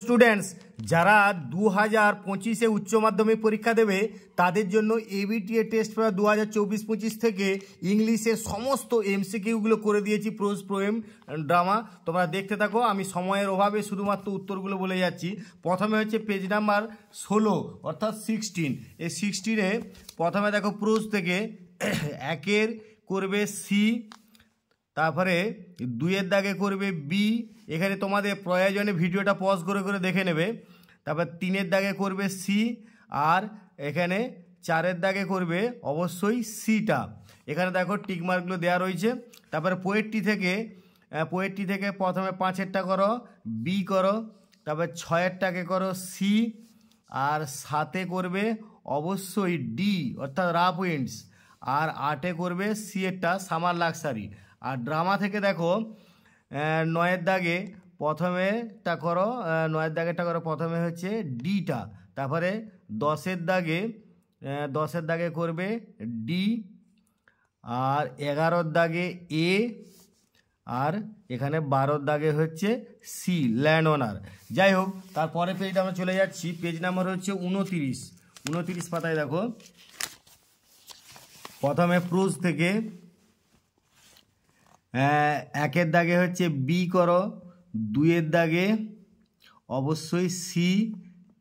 Students, যারা 2025-এ উচ্চ মাধ্যমিক পরীক্ষা দেবে তাদের জন্য এবিটিএ টেস্ট পেপার 2024-25 থেকে ইংলিশের সমস্ত এমসিকিউগুলো করে দিয়েছি, প্রোজ, পোয়েম, ড্রামা। তোমরা দেখতে থাকো, আমি সময়ের অভাবে শুধুমাত্র উত্তরগুলো বলে যাচ্ছি। প্রথমে হচ্ছে পেজ নাম্বার 16 অর্থাৎ 16। এই 16-এ প্রথমে দেখো প্রোজ থেকে একের করবে সি, তারপরে 2-এর দাগে করবে বি। এখানে তোমাদের প্রয়োজনে ভিডিওটা পজ করে করে দেখে নেবে। তারপর 3-এর দাগে করবে সি, আর এখানে 4-এর দাগে করবে অবশ্যই সিটা। এখানে দেখো টিকমার্কগুলো দেওয়া রয়েছে। তারপরে পোয়েট্রি থেকে প্রথমে 5-এরটা করো বি করো, তারপর 6-এরটাকে করো সি, আর 7-এ করবে অবশ্যই ডি অর্থাৎ রাফ উইন্ডস, আর 8-এ করবে সি এরটা সামার লাক্সারি। আর ড্রামা থেকে দেখো 9-এর দাগে প্রথমেটা করো, 9-এর দাগেরটা করো প্রথমে হচ্ছে ডিটা, তারপরে 10-এর দাগে করবে ডি, আর 11-এর দাগে এ, আর এখানে 12-এর দাগে হচ্ছে সি, ল্যান্ড ওনার। যাই হোক, তারপরে পেজটা আমরা চলে যাচ্ছি, পেজ নাম্বার হচ্ছে 29 পাতায় দেখো প্রথমে প্রোজ থেকে 1-এর দাগে হচ্ছে বি করো, 2-এর দাগে অবশ্যই সি,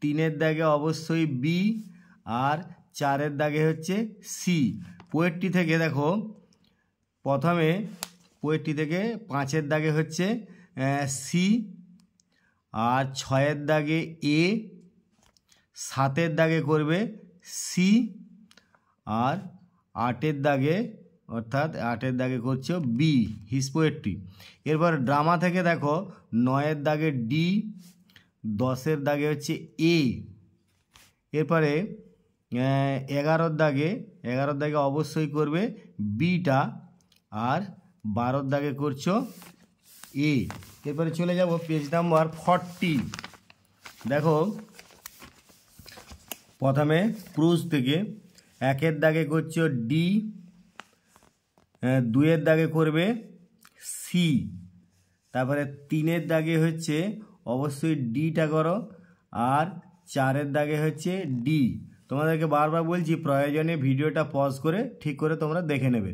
3-এর দাগে অবশ্যই বি, আর 4-এর দাগে হচ্ছে সি। পোয়েট্রি থেকে দেখো প্রথমে 5-এর দাগে হচ্ছে সি, আর 6-এর দাগে এ, 7-এর দাগে করবে সি, আর 8-এর দাগে করছে বি, হিস পোয়েট্রি। এরপর ড্রামা থেকে দেখো 9-এর দাগে ডি, 10-এর দাগে হচ্ছে এ, এরপরে 11-এর দাগে অবশ্যই করবে বিটা, আর 12-এর দাগে করছো এ। এরপরে চলে যাব পেজ নাম্বার 40। দেখো প্রথমে প্রোজ থেকে 1-এর দাগে করছো ডি, 2-এর দাগে করবে সি, তারপরে 3-এর দাগে হচ্ছে অবশ্যই ডিটা করো, আর 4-এর দাগে হচ্ছে ডি। তোমাদেরকে বারবার বলছি প্রয়োজনে ভিডিওটা পজ করে ঠিক করে তোমরা দেখে নেবে।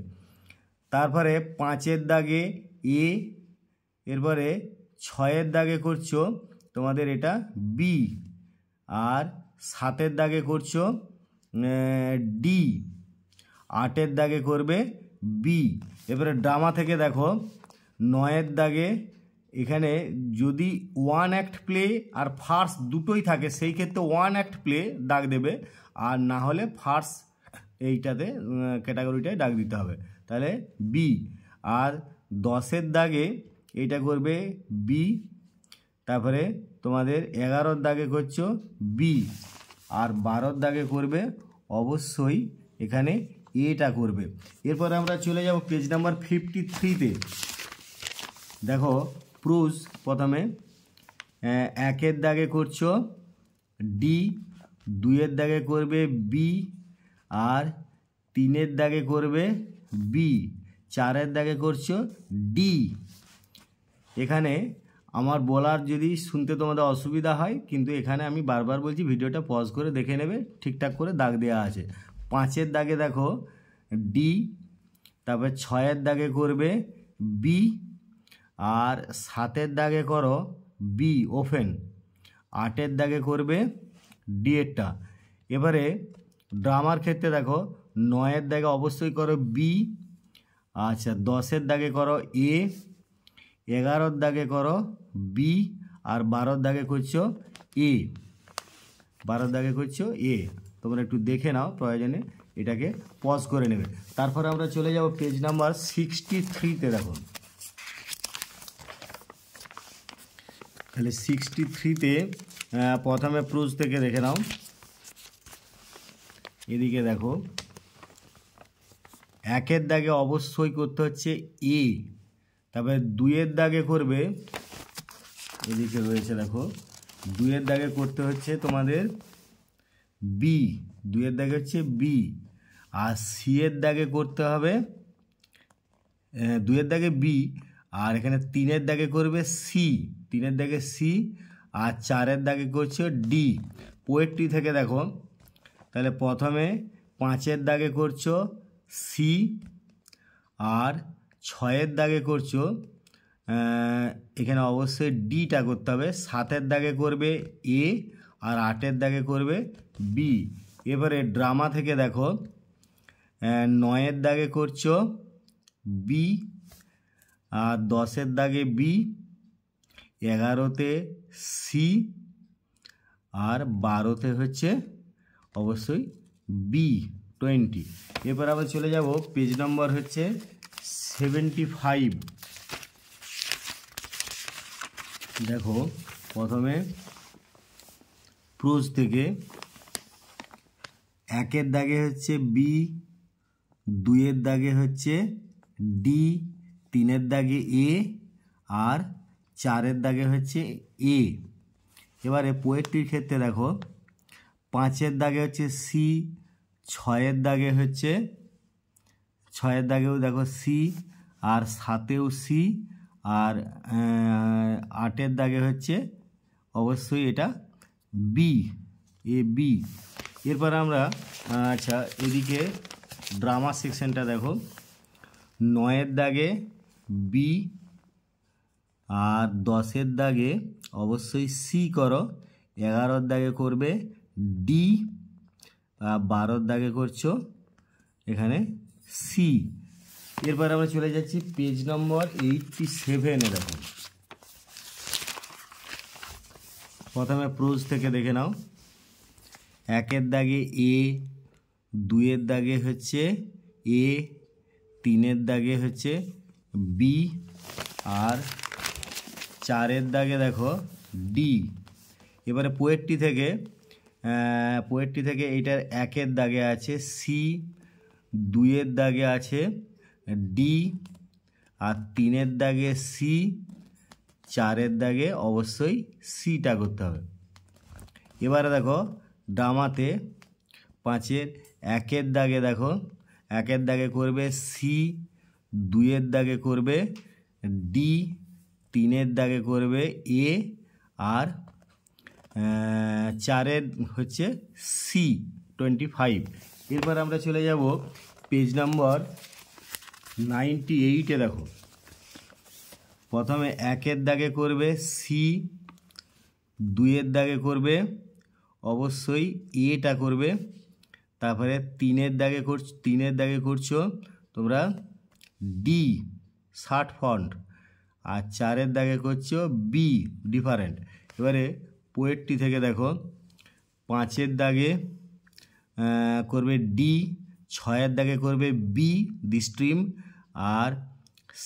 তারপরে 5-এর দাগে এ, এরপরে 6-এর দাগে করছো তোমাদের এটা বি, আর 7-এর দাগে করছো ডি, 8-এর দাগে করবে বি। এবারে ড্রামা থেকে দেখো 9-এর দাগে এখানে যদি 1 অ্যাক্ট প্লে আর ফার্স্ট দুটোই থাকে সেই ক্ষেত্রে 1 অ্যাক্ট প্লে দাগ দেবে, আর না হলে ফার্স্ট এইটাতে ক্যাটাগরিটায় দাগ দিতে হবে, তাহলে বি। আর 10-এর দাগে এইটা করবে বি, তারপরে তোমাদের 11-এর দাগে করছো বি, আর 12-এর দাগে করবে অবশ্যই এখানে এটা করবে। এরপরে আমরা চলে যাব পেজ নাম্বার 53-তে। দেখো প্রোজ প্রথমে 1-এর দাগে করছো ডি, 2-এর দাগে করবে বি, আর 3-এর দাগে করবে বি, 4-এর দাগে করছো ডি। এখানে আমার বলার যদি শুনতে তোমাদের অসুবিধা হয়, কিন্তু এখানে আমি বারবার বলছি ভিডিওটা পজ করে দেখে নেবে, ঠিকঠাক করে দাগ দেওয়া আছে। 5-এর দাগে দেখো ডি, তারপরে 6-এর দাগে করবে বি, আর 7-এর দাগে করো বি ওপেন, 8-এর দাগে করবে ডি এরটা। এবারে ড্রামার ক্ষেত্রে দেখো 9-এর দাগে অবশ্যই করো বি, আচ্ছা 10-এর দাগে করো এ, 11-এর দাগে করো বি, আর 12-এর দাগে করছো এ, 12-এর দাগে করছো এ। তোমরা একটু দেখে নাও, প্রয়োজনে এটাকে পজ করে নেবে। তারপরে আমরা চলে যাব পেজ নাম্বার 63-তে। দেখো তাহলে 63-তে প্রথমে প্রোজ থেকে দেখে নাও। এদিকে দেখো 1-এর দাগে অবশ্যই করতে হচ্ছে এ, তারপরে 2-এর দাগে করবে, এদিকে রয়েছে দেখো 2-এর দাগে করতে হচ্ছে তোমাদের বি, 2-এর দাগে হচ্ছে বি, আর সি-এর দাগে করতে হবে 2-এর দাগে বি, আর এখানে 3-এর দাগে করবে সি, 3-এর দাগে সি, আর 4-এর দাগে করছো ডি। পোয়েট্রি থেকে দেখো, তাহলে প্রথমে 5-এর দাগে করছো সি, আর 6-এর দাগে করছো এখানে অবশ্যই ডিটা করতে হবে, 7-এর দাগে করবে এ, আর 8-এর দাগে করবে বি। এবারে ড্রামা থেকে দেখো, 9-এর দাগে করছো বি, আর 10-এর দাগে বি, 11-তে সি, আর 12-তে হচ্ছে অবশ্যই বি 20। এরপর আবার চলে যাব পেজ নম্বর হচ্ছে 75। দেখো প্রথমে প্রোজ থেকে 1-এর দাগে হচ্ছে বি, 2-এর দাগে হচ্ছে ডি, 3-এর দাগে এ, আর 4-এর দাগে হচ্ছে এ। এবারে পোয়েট্রির ক্ষেত্রে দেখো, 5-এর দাগে হচ্ছে সি, 6-এর দাগে হচ্ছে 6-এর দাগেও দেখো সি, আর 7-এও সি, আর 8-এর দাগে হচ্ছে অবশ্যই এটা বি, এ বি। এরপর আমরা আচ্ছা এদিকে ড্রামা সেকশনটা দেখো, 9-এর দাগে বি, আর 10-এর দাগে অবশ্যই সি করো, 11-এর দাগে করবে ডি, আর 12-এর দাগে করছো এখানে সি। এরপর আমরা চলে যাচ্ছি পেজ নম্বর 87-এ। দেখো প্রথমে প্রোজ থেকে দেখে নাও, 1-এর দাগে এ, 2-এর দাগে হচ্ছে এ, 3-এর দাগে হচ্ছে বি, আর 4-এর দাগে দেখো ডি। এবারে পোয়েট্রি থেকে এইটার 1-এর দাগে আছে সি, 2-এর দাগে আছে ডি, আর 3-এর দাগে সি, 4-এর দাগে অবশ্যই সিটা করতে হবে। এবারে দেখো ড্রামাতে 5-এর 1-এর দাগে দেখো, 1-এর দাগে করবে সি, 2-এর দাগে করবে ডি, 3-এর দাগে করবে এ, আর 4-এর হচ্ছে সি 25। এরপর আমরা চলে যাব পেজ নম্বর 98-এ। দেখো প্রথমে 1-এর দাগে করবে সি, 2-এর দাগে করবে অবশ্যই এটা করবে, তারপরে 3-এর দাগে করছো তোমরা ডি শার্ট ফন্ট, আর 4-এর দাগে করছো বি ডিফারেন্ট। এবারে পোয়েট্রি থেকে দেখো, 5-এর দাগে করবে ডি, 6-এর দাগে করবে বি দি স্ট্রিম, আর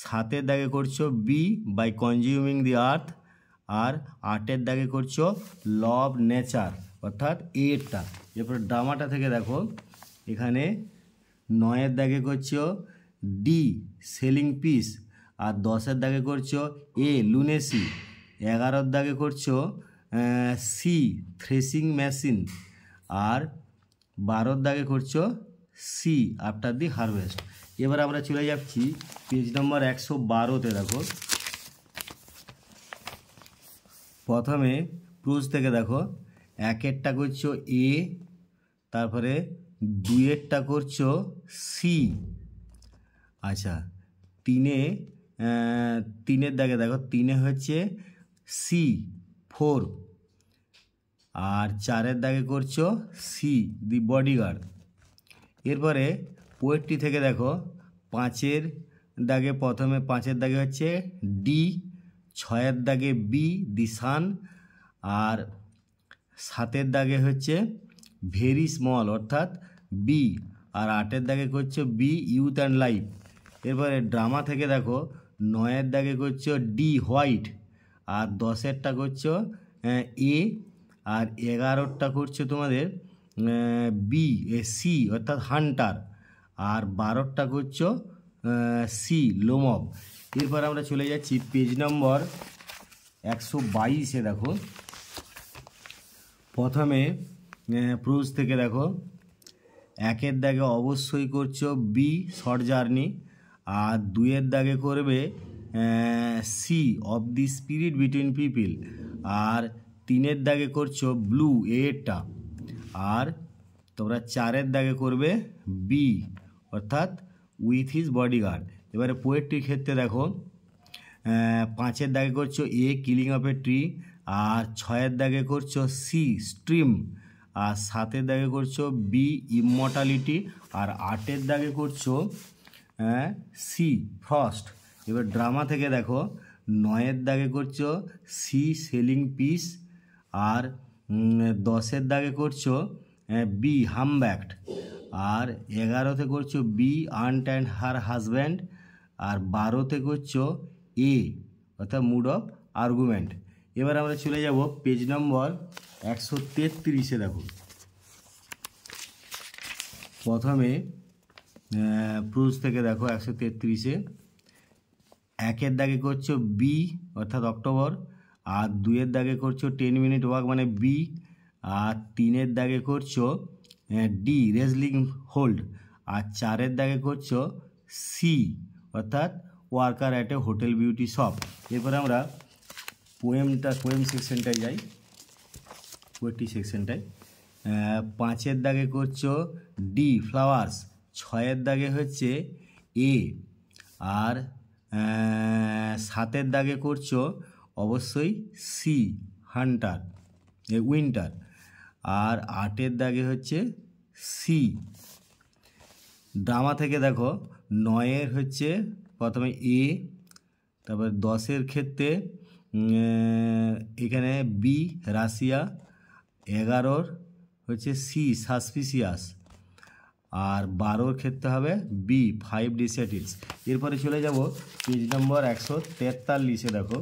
7-এর দাগে করছো বি বাই কনজিউমিং দি আর্থ, আর 8-এর দাগে করছো ল অফ নেচার অর্থাৎ এটা। এরপর ড্রামাটা থেকে দেখো, এখানে 9-এর দাগে করছো ডি সেলিং পিস, আর 10-এর দাগে করছো এ লুনেসি, 11-এর দাগে করছো সি থ্রেসিং মেশিন, আর 12-এর দাগে করছো সি আফটার দি হারভেস্ট। এবার আমরা চলে যাচ্ছি পেজ নম্বর 112-তে। দেখো প্রথমে প্রোজ থেকে দেখো, 1-এরটা করছো এ, তারপরে 2-এরটা করছো সি, আচ্ছা 3-এর দাগে দেখো, 3-এ হচ্ছে সি 4, আর 4-এর দাগে করছো সি দি বডিগার্ড। এরপরে পোয়েট্রি থেকে দেখো, 5-এর দাগে প্রথমে 5-এর দাগে হচ্ছে ডি, 6-এর দাগে বি দি সান, আর 7-এর দাগে হচ্ছে ভেরি স্মল অর্থাৎ বি, আর 8-এর দাগে করছো বি ইউথ অ্যান্ড লাইফ। এরপরে ড্রামা থেকে দেখো, 9-এর দাগে করছো ডি হোয়াইট, আর 10-এরটা করছো এ, আর 11-টা করছো তোমাদের বি সি অর্থাৎ হান্টার, আর 12-টা করছো সি লোমব। এরপর আমরা চলে যাচ্ছি পেজ নম্বর 122-এ। দেখো প্রথমে প্রোজ থেকে দেখো, 1-এর দাগে অবশ্যই করছো বি শর্ট জার্নি, আর 2-এর দাগে করবে C of the spirit between people, আর তিনের দাগে করছো ব্লু এটা, আর তোমরা চারের দাগে করবে বি অর্থাৎ উইথ হিজ বডিগার্ড। এবারে পোয়েট্রির ক্ষেত্রে দেখো, পাঁচের দাগে করছো এ কিলিং অফ এ ট্রি, আর ছয়ের দাগে করছো সি স্ট্রিম, আর সাতের দাগে করছো বি ইমমর্টালিটি, আর আটের দাগে করছো সি ফ্রস্ট। এবার ড্রামা থেকে দেখো, নয়ের দাগে করছো সি সেলিং পিস, আর দশের দাগে করছো বি হামব্যাকড, আর এগারোতে করছো B aunt and her husband, আর বারোতে করছো এ অর্থাৎ মুড অফ আর্গুমেন্ট। এবার আমরা চলে যাব পেজ নম্বর 133-এ। দেখো প্রথমে প্রুজ থেকে দেখো 133-এ একের দাগে করছো বি অর্থাৎ অক্টোবর, আর দুইয়ের দাগে করছো 10 মিনিট ওয়াক মানে বি, আর তিনের দাগে করছো ডি রেজলিং হোল্ড, আর চারের দাগে করছো সি অর্থাৎ worker at a hotel beauty shop. এরপরে আমরা পোয়েম সেকশনটায় যাই, পোয়েট্রি সেকশনটায়। পাঁচের দাগে করছো ডি ফ্লাওয়ার্স, ছয়ের দাগে হচ্ছে এ, আর সাতের দাগে করছো অবশ্যই সি হান্টার উইন্টার, আর আটের দাগে হচ্ছে সি। ড্রামা থেকে দেখো, নয়ের হচ্ছে প্রথমে এ, তারপর দশের ক্ষেত্রে এখানে বি রাশিয়া, এগারোর হচ্ছে সি সাসপিসিয়াস, আর বারোর ক্ষেত্রে হবে বি 5 ডিসেটিলস। এরপরে চলে যাব পেজ নম্বর 143-এ। দেখো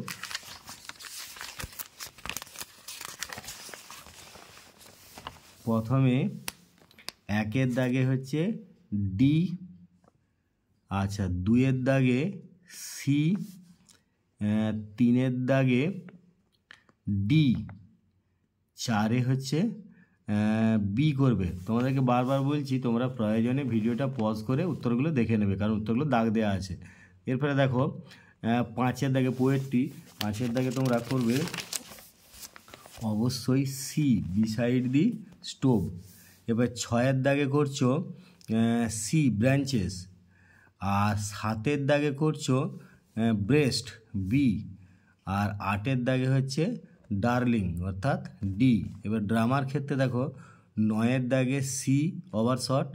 প্রথমে একের দাগে হচ্ছে ডি, আচ্ছা দুইয়ের দাগে সি, তিনের দাগে ডি, চারে হচ্ছে বি করবে। তোমাদেরকে বারবার বলছি তোমরা প্রয়োজনে ভিডিওটা পজ করে উত্তরগুলো দেখে নেবে, কারণ উত্তরগুলো দাগ দেওয়া আছে। এরপরে দেখো পাঁচের দাগে পোয়েট্রি, পাঁচের দাগে তোমরা করবে অবশ্যই সি বিসাইড দি স্টোভ। এবার ছয়ের দাগে করছো সি ব্রাঞ্চেস, আর সাতের দাগে করছো ব্রেস্ট বি, আর আটের দাগে হচ্ছে ডার্লিং অর্থাৎ ডি। এবার ড্রামার ক্ষেত্রে দেখো, নয়ের দাগে সি ওভারশট,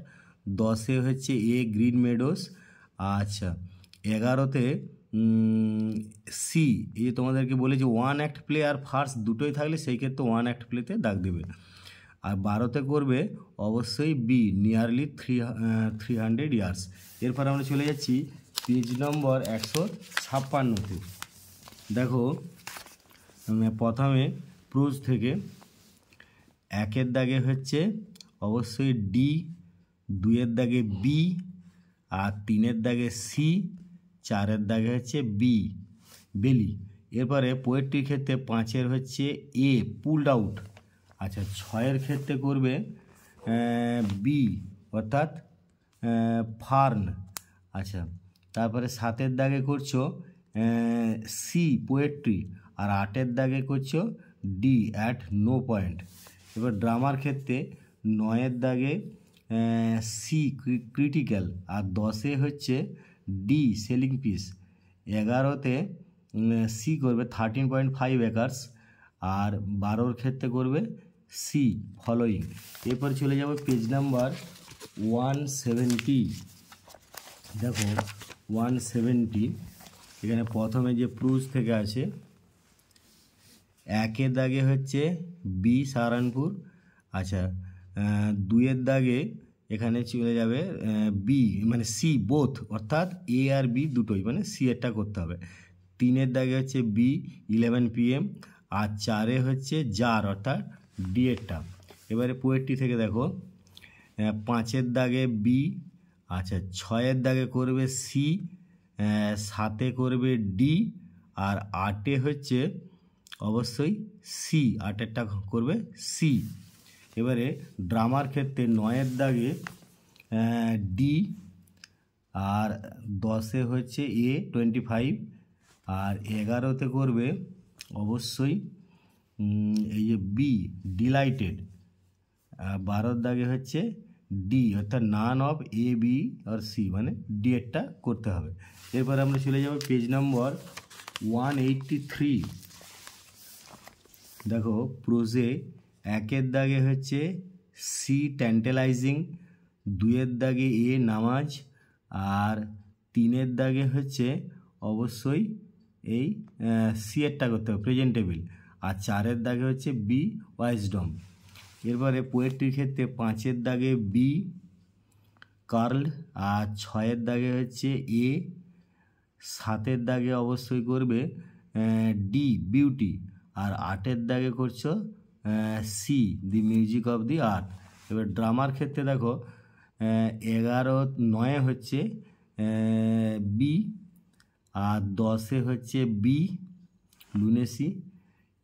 দশে হচ্ছে এ গ্রিন মেডোস, আচ্ছা এগারোতে সি, এই তোমাদেরকে বলেছি ওয়ান অ্যাক্ট প্লে আর ফার্স্ট দুটোই থাকলে সেই ক্ষেত্রে ওয়ান অ্যাক্ট প্লেতে দাগ দেবে। আর বারোতে করবে অবশ্যই বি নিয়ারলি 300 ইয়ার্স। এরপর আমরা চলে যাচ্ছি পেজ নম্বর 156-তে। দেখো প্রথমে প্রুজ থেকে একের দাগে হচ্ছে অবশ্যই ডি, দুইয়ের দাগে বি, আর তিনের দাগে সি, চারের দাগে হচ্ছে বি বেলি। এরপরে পোয়েট্রির ক্ষেত্রে পাঁচের হচ্ছে এ পুলড আউট, আচ্ছা ছয়ের ক্ষেত্রে করবে বি অর্থাৎ ফার্ন, আচ্ছা তারপরে সাতের দাগে করছো সি পোয়েট্রি, আর আটের দাগে করছো ডি অ্যাট নো পয়েন্ট। এবার ড্রামার ক্ষেত্রে নয়ের দাগে সি ক্রিটিক্যাল, আর দশে হচ্ছে ডি সেলিং পিস, এগারোতে সি করবে 13.5 একর্স, আর বারোর ক্ষেত্রে করবে সি ফলোয়িং। এরপর চলে যাব পেজ নাম্বার 170। দেখো 170 এখানে প্রথমে যে প্রুজ থেকে আছে, একের দাগে হচ্ছে বি সাহারানপুর, আচ্ছা দুইয়ের দাগে এখানে চলে যাবে বি মানে সি বোথ অর্থাৎ এ আর বি দুটোই, মানে সি এরটা করতে হবে। তিনের দাগে হচ্ছে বি 11 PM, আর চারে হচ্ছে জার অর্থাৎ ডি এরটা। এবারে পোয়েট্রি থেকে দেখো, পাঁচের দাগে বি, আচ্ছা ছয়ের দাগে করবে সি, সাতে করবে ডি, আর আটে হচ্ছে অবশ্যই সি, আটেরটা করবে সি। এবারে ড্রামার ক্ষেত্রে নয়ের দাগে ডি, আর দশে হচ্ছে এ 25, আর এগারোতে করবে অবশ্যই এই যে বি ডিলাইটেড, 12 দাগে হচ্ছে ডি, অর্থাৎ নান অফ এ বি আর সি, মানে ডি এরটা করতে হবে। এরপর আমরা চলে যাব পেজ নম্বর 183। দেখো প্রোজে 1 দাগে হচ্ছে সি ট্যান্টালাইজিং, 2 দাগে এ নামাজ, আর 3 দাগে হচ্ছে অবশ্যই এই সি এরটা করতে হবে প্রেজেন্টেবল, আর 4 দাগে হচ্ছে বি ওয়াইজডম। এরপরে পোয়েট্রির ক্ষেত্রে 5 দাগে বি কার্ল, আর 6 দাগে হচ্ছে এ, 7 দাগে অবশ্যই করবে ডি বিউটি, আর 8 দাগে করছো C the music of the art. এবার ড্রামার ক্ষেত্রে দেখো 9 হচ্ছে বি, আর 10 হচ্ছে বি লুনেসি,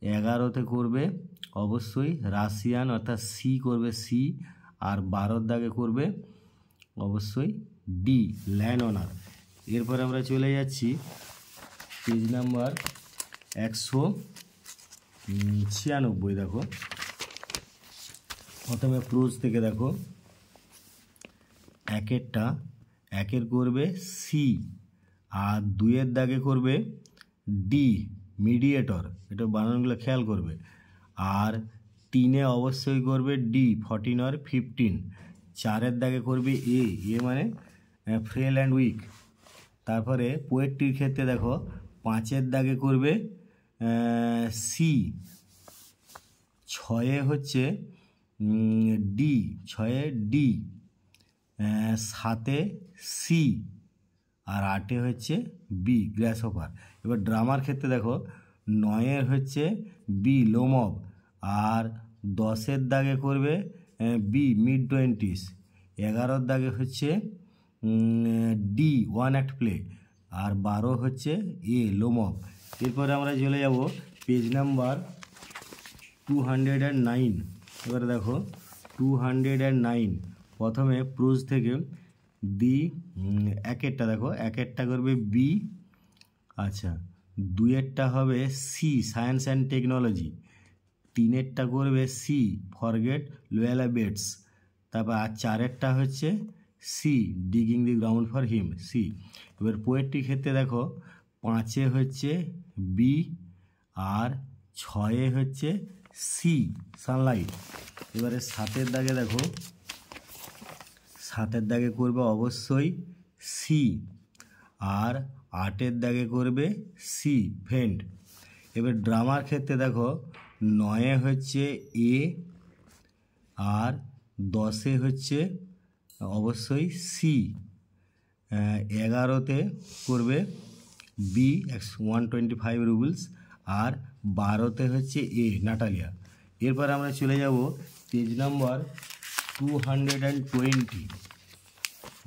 11 করবে অবশ্যই রাশিয়ান অর্থাৎ সি করবে সি, আর 12 দাগে করবে অবশ্যই ডি ল্যান্ড অনার। এরপরে আমরা চলে যাচ্ছি পেজ নাম্বার 196। দেখো প্রথমে প্রোজ থেকে দেখো 1 করবে সি, আর 2 দাগে করবে ডি মিডিয়েটর, এটা বানানগুলো খেয়াল করবে, আর 3 অবশ্যই করবে ডি 14 আর 15, 4 দাগে করবে এ মানে ফ্রেল অ্যান্ড উইক। তারপরে পোয়েট্রির ক্ষেত্রে দেখো 5 দাগে করবে সি, 6 হচ্ছে ডি, 6 ডি, 7 সি, আর 8 হচ্ছে বি গ্রাস হোপার। এবার ড্রামার ক্ষেত্রে দেখো 9 হচ্ছে বি লোমব, আর 10 দাগে করবে বি মিড 20s, 11 দাগে হচ্ছে ডি ওয়ান অ্যাক্ট প্লে, আর 12 হচ্ছে এ লোমব। এরপরে আমরা চলে যাব পেজ নাম্বার 209। এবারে দেখো 209 প্রথমে প্রোজ থেকে দি 1 দেখো 1 করবে বি, আচ্ছা 2 হবে সি সায়েন্স অ্যান্ড টেকনোলজি, 3 করবে সি ফরগেট লোয়ালা বেটস, তারপর আর 4 হচ্ছে C digging the ground for him C. এবার পোয়েট্রির ক্ষেত্রে দেখো 5 হচ্ছে বি, আর 6 হচ্ছে সি সানলাইট। এবারে 7 দাগে দেখো 7 দাগে করবে অবশ্যই সি, আর 8 দাগে করবে সি ফেন্ট। এবার ড্রামার ক্ষেত্রে দেখো 9 হচ্ছে এ, আর 10 হচ্ছে অবশ্যই সি, 11 করবে বি 125 রুবলস, আর 12 হচ্ছে এ নাটালিয়া। এরপর আমরা চলে যাব পেজ নাম্বার 220।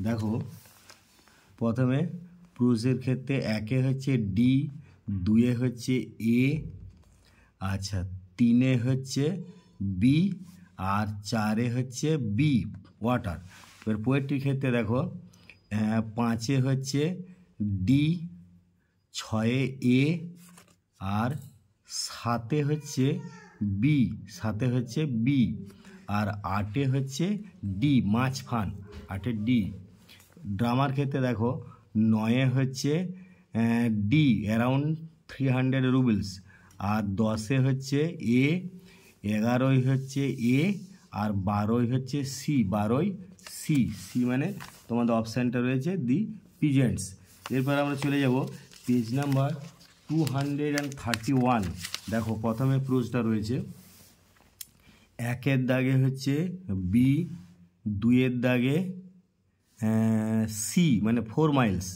দেখো প্রথমে প্রোজের ক্ষেত্রে 1 হচ্ছে ডি, 2 হচ্ছে এ, আচ্ছা 3 হচ্ছে বি, আর 4 হচ্ছে বি ওয়াটার। এবার পোয়েট্রির ক্ষেত্রে দেখো 5 হচ্ছে ডি, 6 এ, আর 7 হচ্ছে বি, 7 হচ্ছে বি, আর 8 হচ্ছে ডি মাছ ফান, 8 ডি। ড্রামার ক্ষেত্রে দেখো 9 হচ্ছে ডি অ্যারাউন্ড 300 রুবলস, আর 10 হচ্ছে এ, 11 হচ্ছে এ, আর 12 হচ্ছে সি, 12 সি, সি মানে তোমাদের অপশানটা রয়েছে দি পিজেন্টস। এরপর আমরা চলে যাব পেজ নাম্বার 231। দেখো প্রথমে প্রোজটা রয়েছে 1 দাগে হচ্ছে বি, 2 দাগে সি মানে 4 মাইলস,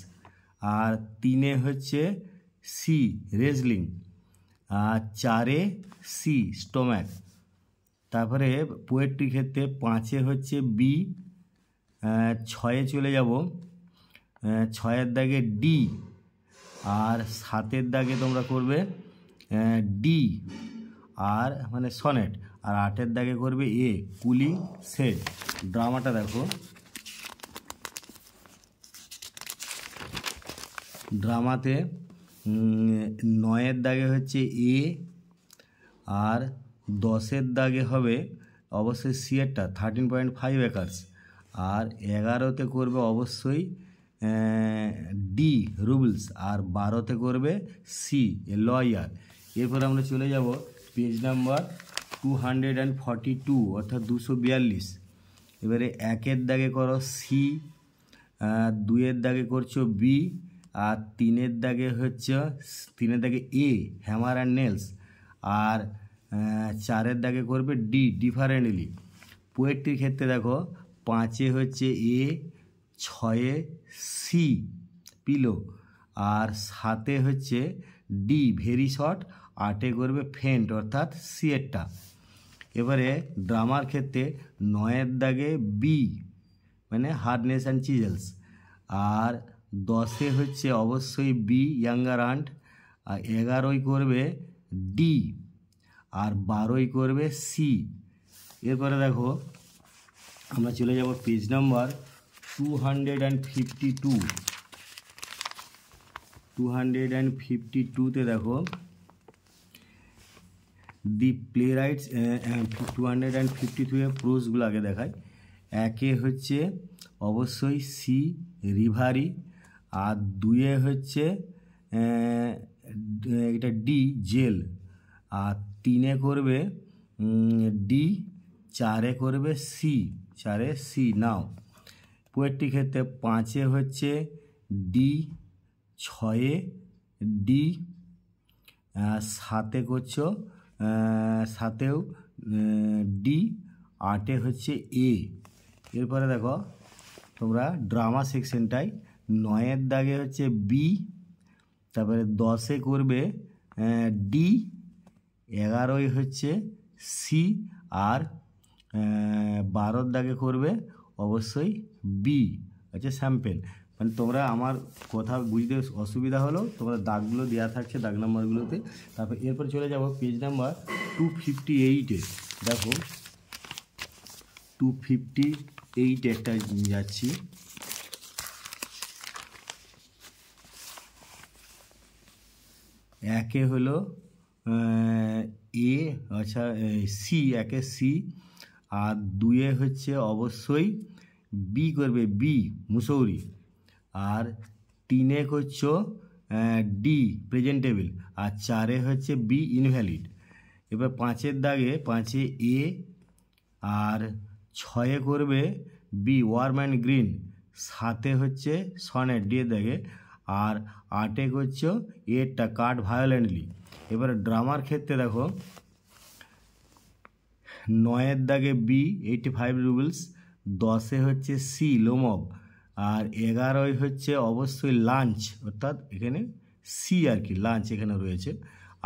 আর 3 হচ্ছে সি রেজলিং, আর 4 সি স্টোম্যাক। তারপরে পোয়েট্রির ক্ষেত্রে 5 হচ্ছে বি, 6 চলে যাব 6 দাগে ডি, আর 7 দাগে তোমরা করবে ডি আর মানে সনেট, আর 8 দাগে করবে এ কুলিং সেট। ড্রামাটা দেখো ড্রামাতে 9 দাগে হচ্ছে এ, আর 10-এর দাগে হবে অবশ্যই সি এরটা 13.5 একর্স, আর 11তে করবে অবশ্যই ডি রুবলস, আর 12তে করবে সি লয়ার। এরপর আমরা চলে যাব পেজ নাম্বার 242 অর্থাৎ 242। এবারে 1-এর দাগে করো সি, 2-এর দাগে করছো বি, আর 3-এর দাগে হচ্ছে 3-এর দাগে এ হ্যামার অ্যান্ড নেলস, আর 4-এর দাগে করবে ডি ডিফারেন্টলি। পোয়েট্রির ক্ষেত্রে দেখো 5-এ হচ্ছে এ, 6-এ সি পিলো, আর 7-এ হচ্ছে ডি ভেরি শর্ট, 8-এ করবে ফেন্ট অর্থাৎ সি এরটা। এবারে ড্রামার ক্ষেত্রে 9-এর দাগে বি মানে হার্ডনেস অ্যান্ড চিজেলস, আর 10-এ হচ্ছে অবশ্যই বি ইয়াঙ্গার আন্ট, আর 11-ই করবে ডি, আর 12-ই করবে সি। এরপরে দেখো আমরা চলে যাব পেজ নাম্বার 252। 252-তে দেখো দি প্লে রাইটস 253 প্রোজগুলো আগে দেখায়। 1-এ হচ্ছে অবশ্যই সি রিভারি, আর 2-এ হচ্ছে এটা ডি জেল, আর 3-এ করবে ডি, 4-এ করবে সি, 4-এ সি নাও। পোয়েট্রির ক্ষেত্রে 5-এ হচ্ছে ডি, 6-এ ডি, 7-এ করছো 7-এও ডি, 8-এ হচ্ছে এ। এরপরে দেখো তোমরা ড্রামা সেকশনটাই 9-এর দাগে হচ্ছে বি, তারপরে 10-এ করবে ডি, 11-ই হচ্ছে সি, আর 12-র দাগে করবে অবশ্যই বি হচ্ছে স্যাম্পেল। মানে তোমরা আমার কথা বুঝতে অসুবিধা হলো তোমরা দাগগুলো দেওয়া থাকছে দাগ নাম্বারগুলোতে। তারপর এরপর চলে যাব পেজ নাম্বার 258-এ। দেখো 258 একটা যাচ্ছি। একে হলো এ, আচ্ছা সি, 1-এ সি, আর 2-এ হচ্ছে অবশ্যই বি করবে বি মুসৌরি, আর 3-এ করছো ডি প্রেজেন্টেবল, আর 4-এ হচ্ছে বি ইনভ্যালিড। এবার 5-এর দাগে 5-এ এ, আর 6-এ করবে বি ওয়ার্ম অ্যান্ড গ্রিন, 7-এ হচ্ছে সনেট ডি এর দাগে, আর 8-এ করছো এরটা কাট ভায়োলেন্টলি। এবার ড্রামার ক্ষেত্রে দেখো 9-এর দাগে বি 85 রুবলস, 10-এ হচ্ছে সি লোমব, আর 11-ই হচ্ছে অবশ্যই লাঞ্চ অর্থাৎ এখানে সি আর কি লাঞ্চ এখানে রয়েছে,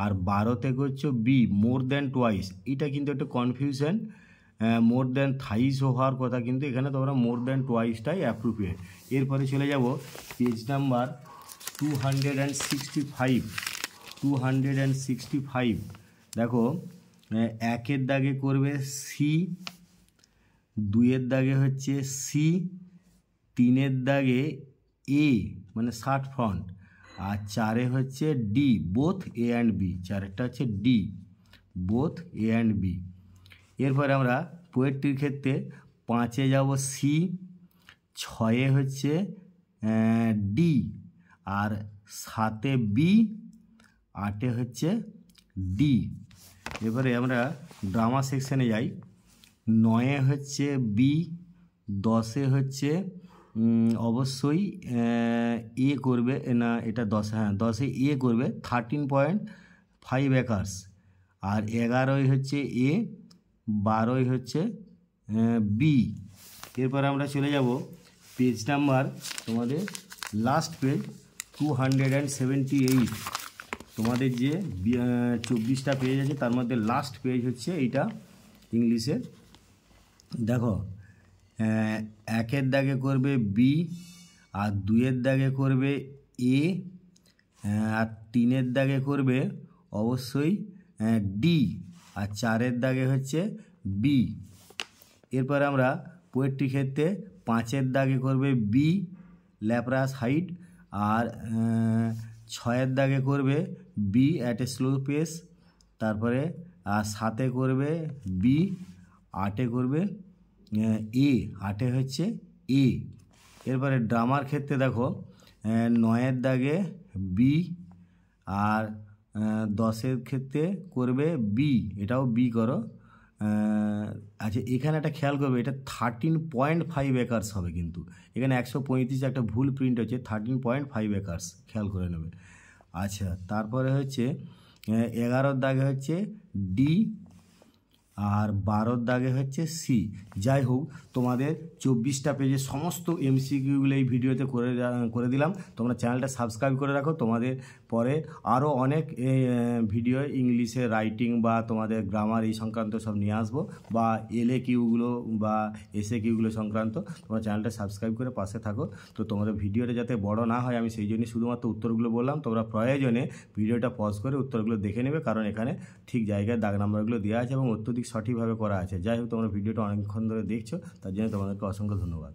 আর 12-তে করছো বি মোর দ্যান টোয়াইস। এটা কিন্তু একটা কনফিউশন, মোর দ্যান থাইসও হওয়ার কথা, কিন্তু এখানে তোমরা মোর দ্যান টোয়াইসটাই অ্যাপ্রোপ্রিয়েট। এরপরে চলে যাব পেজ নাম্বার 265। 265 দেখো 1-এর দাগে করবে সি, 2-এর দাগে হচ্ছে সি, 3-এর দাগে এ মানে শার্ট ফ্রন্ট, আর 4-এ হচ্ছে D both A and B, 4-এরটা হচ্ছে D both A and B. এরপরে আমরা পোয়েট্রির ক্ষেত্রে 5-এ যাব সি, 6-এ হচ্ছে ডি, আর 7-এ বি, 8-এ হচ্ছে ডি। এবারে আমরা ড্রামা সেকশানে যাই। 9-এ হচ্ছে বি, 10-এ হচ্ছে অবশ্যই এ করবে না, এটা 10, হ্যাঁ 10-এ এ করবে 13.5 একর্স, আর 11-ই হচ্ছে এ, 12-ই হচ্ছে বি। এরপর আমরা চলে যাব পেজ নাম্বার তোমাদের লাস্ট পেজ 278। তোমাদের যে 24টা পেজ আছে তার মধ্যে লাস্ট পেজ হচ্ছে এইটা ইংলিশের। দেখো 1-এর দাগে করবে বি, আর 2-এর দাগে করবে এ, আর 3-এর দাগে করবে অবশ্যই ডি, আর 4-এর দাগে হচ্ছে বি। এরপর আমরা পোয়েট্রি ক্ষেত্রে 5-এর দাগে করবে বি ল্যাপ্রাস হাইট, আর 6-এর দাগে করবে B at a slow pace, তারপরে আর 7-এ করবে বি, 8-এ করবে এ, 8-এ হচ্ছে এ। এরপরে ড্রামার ক্ষেত্রে দেখো 9-এর দাগে বি, আর 10-এর ক্ষেত্রে করবে বি, এটাও বি করো। আচ্ছা এখানে একটা খেয়াল করবে, এটা 13.5 একর্স হবে, কিন্তু এখানে 135 একটা ভুল প্রিন্ট হচ্ছে, 13.5 একর্স, খেয়াল করে নেবে। আচ্ছা তারপরে হচ্ছে 11-র দাগে হচ্ছে ডি, আর 12-র দাগে হচ্ছে সি। যাই হোক, তোমাদের 24টা পেজের সমস্ত এমসিকিউগুলো এই ভিডিওতে করে দিলাম। তোমরা চ্যানেলটা সাবস্ক্রাইব করে রাখো, তোমাদের পরে আরও অনেক ভিডিও ইংলিশে রাইটিং বা তোমাদের গ্রামার এই সংক্রান্ত সব নিয়ে আসবো, বা এলএ কিউগুলো বা এসএ কিউগুলো সংক্রান্ত। তোমরা চ্যানেলটা সাবস্ক্রাইব করে পাশে থাকো। তো তোমাদের ভিডিওটা যাতে বড় না হয়, আমি সেই জন্যই শুধুমাত্র উত্তরগুলো বললাম। তোমরা প্রয়োজনে ভিডিওটা পজ করে উত্তরগুলো দেখে নেবে, কারণ এখানে ঠিক জায়গায় দাগ নাম্বারগুলো দেওয়া আছে এবং অত্যধিক সঠিকভাবে করা আছে। যাই হোক, তোমরা ভিডিওটা অনেকক্ষণ ধরে দেখছো, তার জন্য তোমাদেরকে অসংখ্য ধন্যবাদ।